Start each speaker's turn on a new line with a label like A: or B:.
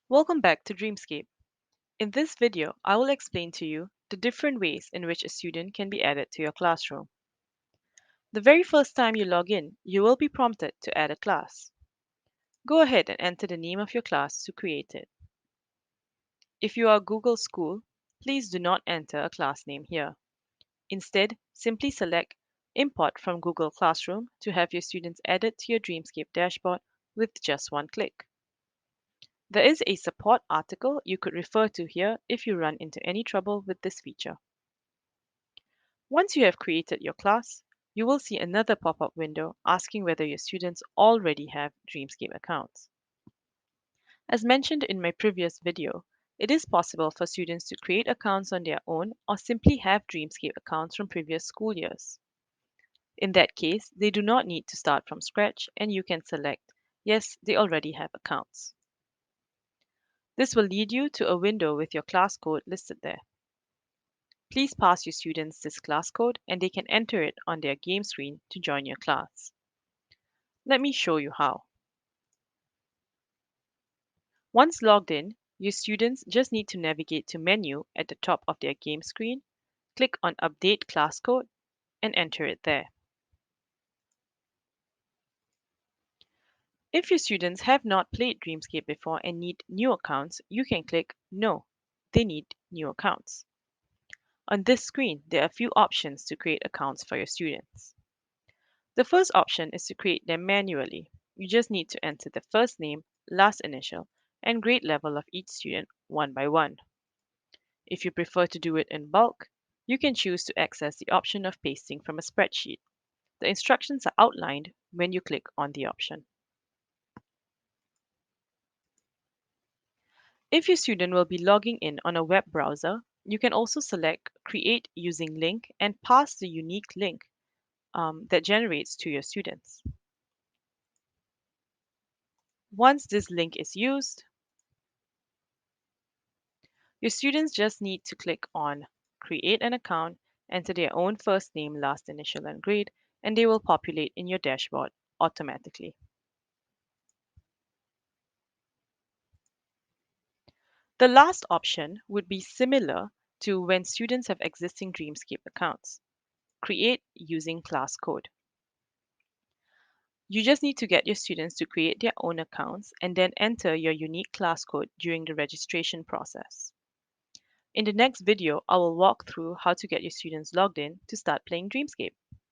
A: Welcome back to Dreamscape. In this video, I will explain to you the different ways in which a student can be added to your classroom. The very first time you log in, you will be prompted to add a class. Go ahead and enter the name of your class to create it. If you are Google School, please do not enter a class name here. Instead, simply select Import from Google Classroom to have your students added to your Dreamscape dashboard with just one click. There is a support article you could refer to here if you run into any trouble with this feature. Once you have created your class, you will see another pop-up window asking whether your students already have Dreamscape accounts. As mentioned in my previous video, it is possible for students to create accounts on their own or simply have Dreamscape accounts from previous school years. In that case, they do not need to start from scratch and you can select, yes, they already have accounts. This will lead you to a window with your class code listed there. Please pass your students this class code and they can enter it on their game screen to join your class. Let me show you how. Once logged in, your students just need to navigate to Menu at the top of their game screen, click on Update Class Code, and enter it there. If your students have not played Dreamscape before and need new accounts, you can click No, they need new accounts. On this screen, there are a few options to create accounts for your students. The first option is to create them manually. You just need to enter the first name, last initial, and grade level of each student one by one. If you prefer to do it in bulk, you can choose to access the option of pasting from a spreadsheet. The instructions are outlined when you click on the option. If your student will be logging in on a web browser, you can also select Create using link and pass the unique link that generates to your students. Once this link is used, your students just need to click on Create an account, enter their own first name, last initial, and grade, and they will populate in your dashboard automatically. The last option would be similar to when students have existing Dreamscape accounts. Create using class code. You just need to get your students to create their own accounts and then enter your unique class code during the registration process. In the next video, I will walk through how to get your students logged in to start playing Dreamscape.